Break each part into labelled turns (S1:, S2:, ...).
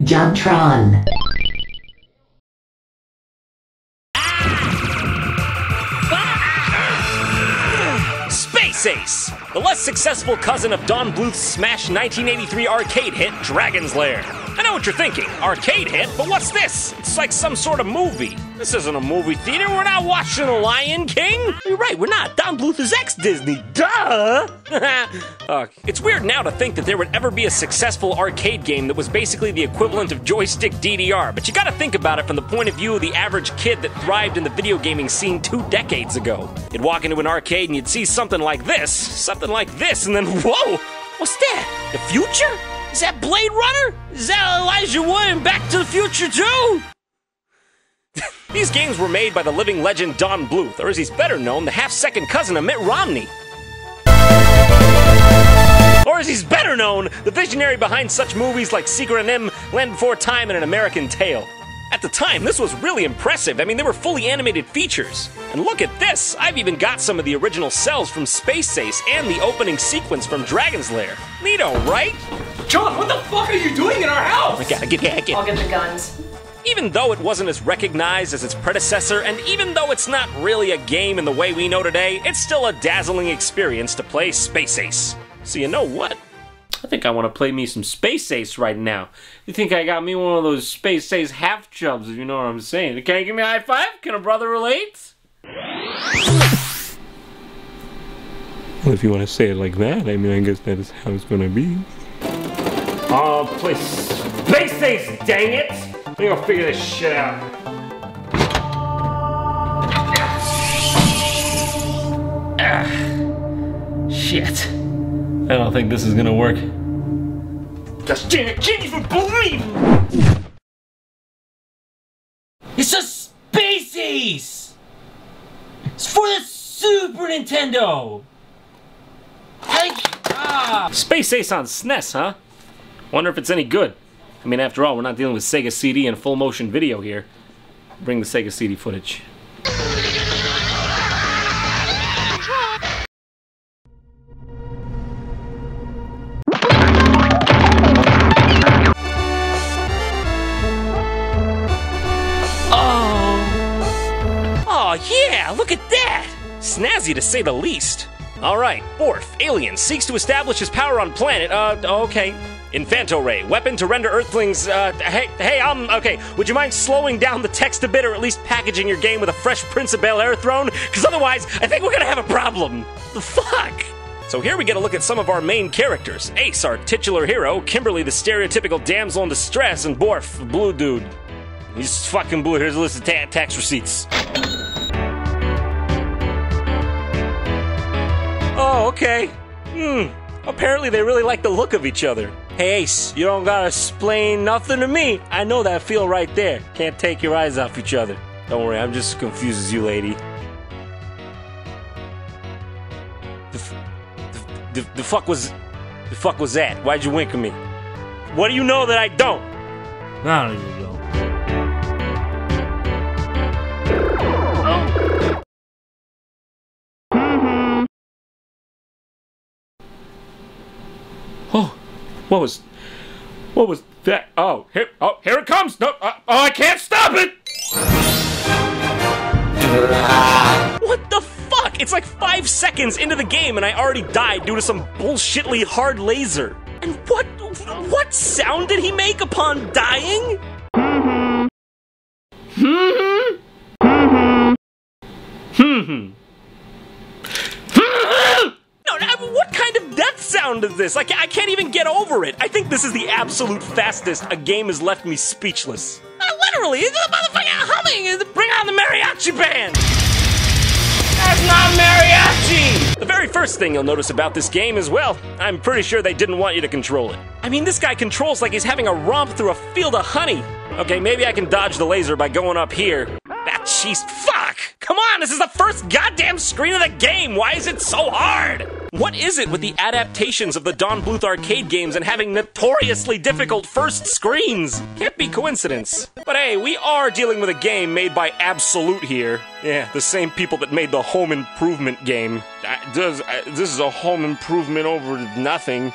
S1: Jontron.
S2: Space Ace, the less successful cousin of Don Bluth's smash 1983 arcade hit, Dragon's Lair. I know what you're thinking, arcade hit, but what's this? It's like some sort of movie. This isn't a movie theater, we're not watching The Lion King. You're right, we're not. Don Bluth is ex-Disney, duh! It's weird now to think that there would ever be a successful arcade game that was basically the equivalent of joystick DDR, but you gotta think about it from the point of view of the average kid that thrived in the video gaming scene 2 decades ago. You'd walk into an arcade and you'd see something like this, and then whoa! What's that? The future? Is that Blade Runner? Is that Elijah Wood in Back to the Future too? These games were made by the living legend Don Bluth, or as he's better known, the half-second cousin of Mitt Romney. Or as he's better known, the visionary behind such movies like Secret of NIMH, Land Before Time, and An American Tail. At the time, this was really impressive. I mean, they were fully animated features. And look at this! I've even got some of the original cells from Space Ace and the opening sequence from Dragon's Lair. Neato, right?
S3: John, what the fuck are you doing in our house?
S2: I gotta get.
S4: I'll get the guns.
S2: Even though it wasn't as recognized as its predecessor, and even though it's not really a game in the way we know today, it's still a dazzling experience to play Space Ace. So you know what? I think I want to play me some Space Ace right now. You think I got me one of those Space Ace half chubs, if you know what I'm saying. Can you give me a high five? Can a brother relate?
S5: Well, if you want to say it like that, I mean, I guess that is how it's gonna be.
S2: Oh, play Space Ace, dang it! Let me go figure this shit out. Shit. I don't think this is gonna work. Just can't even believe it!
S3: It's a Space Ace! It's for the Super Nintendo!
S2: Space Ace on SNES, huh? Wonder if it's any good. I mean, after all, we're not dealing with Sega CD and full motion video here. Bring the Sega CD footage. Oh yeah, look at that! Snazzy to say the least. Alright, Borf, alien, seeks to establish his power on planet, okay. Infanto Ray, weapon to render Earthlings, okay, would you mind slowing down the text a bit or at least packaging your game with a fresh Prince of Bel-Air throne? Because otherwise, I think we're gonna have a problem. The fuck? So here we get a look at some of our main characters. Ace, our titular hero, Kimberly, the stereotypical damsel in distress, and Borf, the blue dude. He's fucking blue. Here's a list of tax receipts. Oh, okay. Apparently they really like the look of each other. Hey Ace, you don't gotta explain nothing to me. I know that feel right there. Can't take your eyes off each other. Don't worry, I'm just as confused as you, lady. The fuck was that? Why'd you wink at me? What do you know that I don't?
S3: I don't even know.
S2: Oh, what was that? Oh, here it comes! No, I can't stop it! What the fuck? It's like 5 seconds into the game and I already died due to some bullshitly hard laser. And what sound did he make upon dying? What kind of death sound is this? I can't even get over it. I think this is the absolute fastest a game has left me speechless. Literally, it's a motherfucking humming. Bring on the mariachi band. That's not mariachi! The very first thing you'll notice about this game is, well, I'm pretty sure they didn't want you to control it. I mean, this guy controls like he's having a romp through a field of honey. Okay, maybe I can dodge the laser by going up here. That cheese, fuck! Come on, this is the first goddamn screen of the game! Why is it so hard? What is it with the adaptations of the Don Bluth arcade games and having notoriously difficult first screens? Can't be coincidence. But hey, we are dealing with a game made by Absolute here. Yeah, the same people that made the Home Improvement game. This is a home improvement over nothing.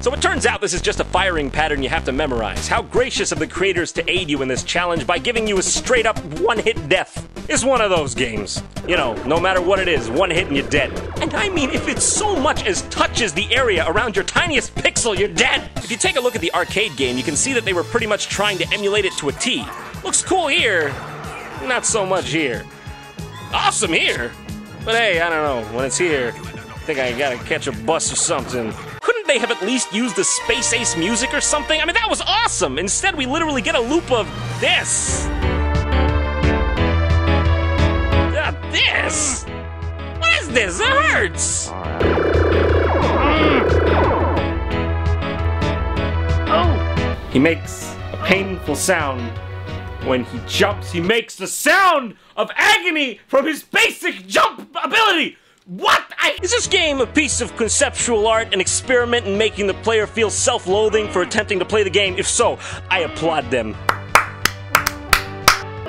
S2: So it turns out this is just a firing pattern you have to memorize. How gracious of the creators to aid you in this challenge by giving you a straight-up one-hit death. It's one of those games. You know, no matter what it is, one hit and you're dead. And I mean, if it so much as touches the area around your tiniest pixel, you're dead. If you take a look at the arcade game, you can see that they were pretty much trying to emulate it to a T. Looks cool here, not so much here. Awesome here, but hey, I don't know, when it's here, I think I gotta catch a bus or something. Couldn't they have at least used the Space Ace music or something? I mean, that was awesome! Instead, we literally get a loop of this. This? What is this? It hurts! Oh! He makes a painful sound. When he jumps, he makes the sound of agony from his basic jump ability! What? Is this game a piece of conceptual art, an experiment in making the player feel self-loathing for attempting to play the game? If so, I applaud them.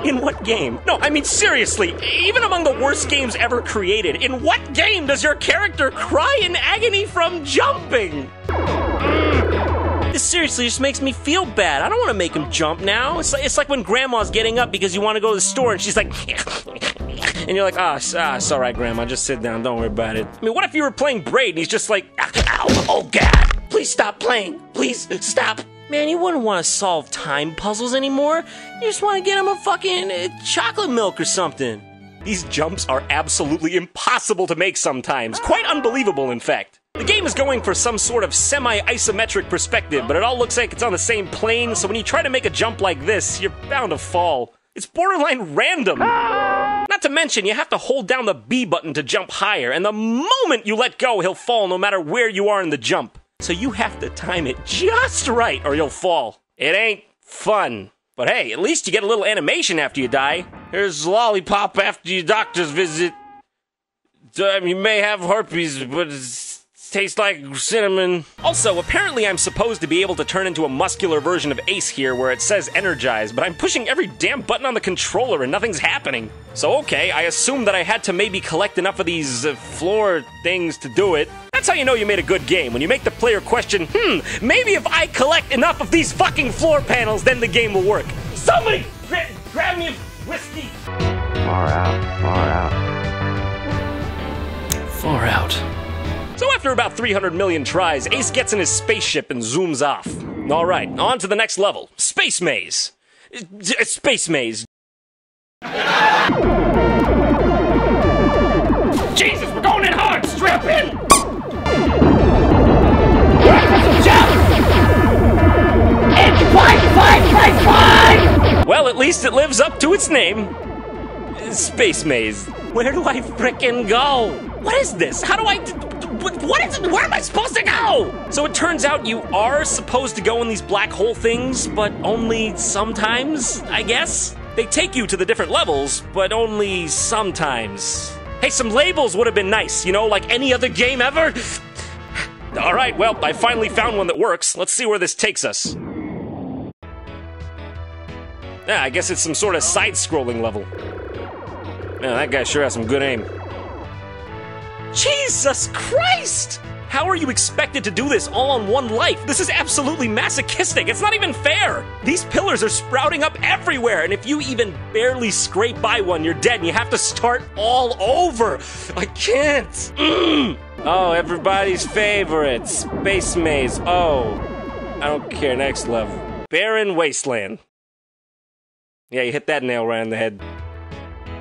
S2: In what game? No, I mean seriously, even among the worst games ever created, in what game does your character cry in agony from jumping? This seriously just makes me feel bad. I don't want to make him jump now. It's like when Grandma's getting up because you want to go to the store and she's like... And you're like, it's alright, Grandma, just sit down, don't worry about it. I mean, what if you were playing Braid and he's just like, ow, oh God, please stop playing, please stop. Man, you wouldn't want to solve time puzzles anymore. You just want to get him a fucking chocolate milk or something. These jumps are absolutely impossible to make sometimes. Quite unbelievable, in fact. The game is going for some sort of semi-isometric perspective, but it all looks like it's on the same plane, so when you try to make a jump like this, you're bound to fall. It's borderline random. Not to mention, you have to hold down the B button to jump higher, and the moment you let go, he'll fall no matter where you are in the jump. So you have to time it just right, or you'll fall. It ain't fun. But hey, at least you get a little animation after you die. Here's lollipop after your doctor's visit. You may have herpes, but it tastes like cinnamon. Also, apparently I'm supposed to be able to turn into a muscular version of Ace here where it says energize, but I'm pushing every damn button on the controller and nothing's happening. So okay, I assumed that I had to maybe collect enough of these floor things to do it. That's how you know you made a good game, when you make the player question, maybe if I collect enough of these fucking floor panels, then the game will work. Somebody grab me a whiskey.
S1: Far out, far out.
S2: Far out. So after about 300 million tries, Ace gets in his spaceship and zooms off. Alright, on to the next level. Space Maze. Space Maze. Jesus, we're going in hard! Strap in! Well, at least it lives up to its name. Space Maze. Where do I frickin' go? What is this? How do I... What is it? Where am I supposed to go? So it turns out you are supposed to go in these black hole things, but only sometimes, I guess? They take you to the different levels, but only sometimes. Hey, some labels would have been nice, you know, like any other game ever. Alright, well, I finally found one that works. Let's see where this takes us. Yeah, I guess it's some sort of side-scrolling level. Man, that guy sure has some good aim. Jesus Christ! How are you expected to do this all on one life? This is absolutely masochistic. It's not even fair. These pillars are sprouting up everywhere, and if you even barely scrape by one, you're dead, and you have to start all over. I can't. Oh, everybody's favorite. Space Maze. Oh, I don't care. Next level. Barren Wasteland. Yeah, you hit that nail right on the head.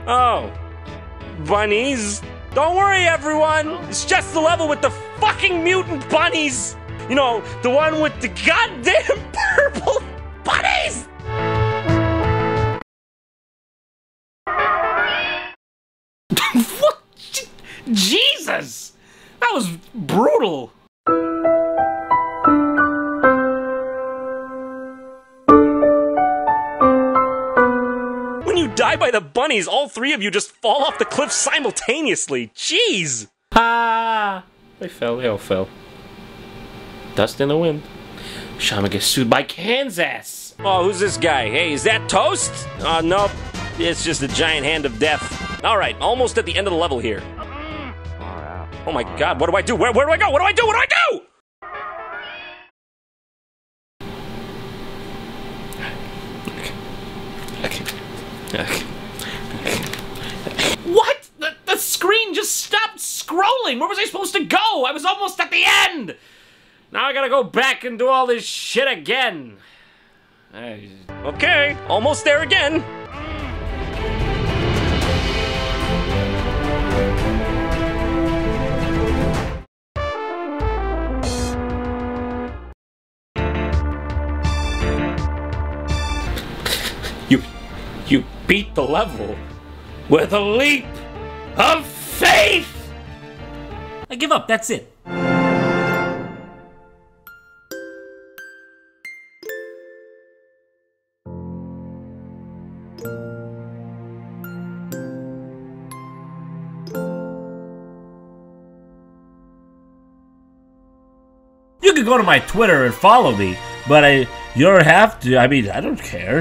S2: Oh, bunnies. Don't worry, everyone! It's just the level with the fucking mutant bunnies! You know, the one with the goddamn purple bunnies! What? Jesus! That was brutal! When you die by the bunnies, all three of you just fall off the cliff simultaneously. Jeez! Ah! They all fell. Dust in the wind. Shama gets sued by Kansas! Oh, who's this guy? Hey, is that Toast? Oh, nope. It's just a giant hand of death. Alright, almost at the end of the level here. Oh my god, what do I do? Where do I go? What do I do? What do I do? What? The screen just stopped scrolling. Where was I supposed to go? I was almost at the end. Now I gotta go back and do all this shit again. Okay, almost there again. You beat the level with a leap of faith!
S3: I give up, that's it. You can go to my Twitter and follow me, but you don't have to. I mean, I don't care.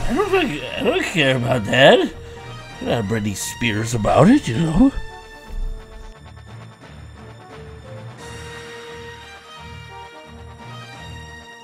S3: I don't care about that. I'm not Britney Spears about it, you know.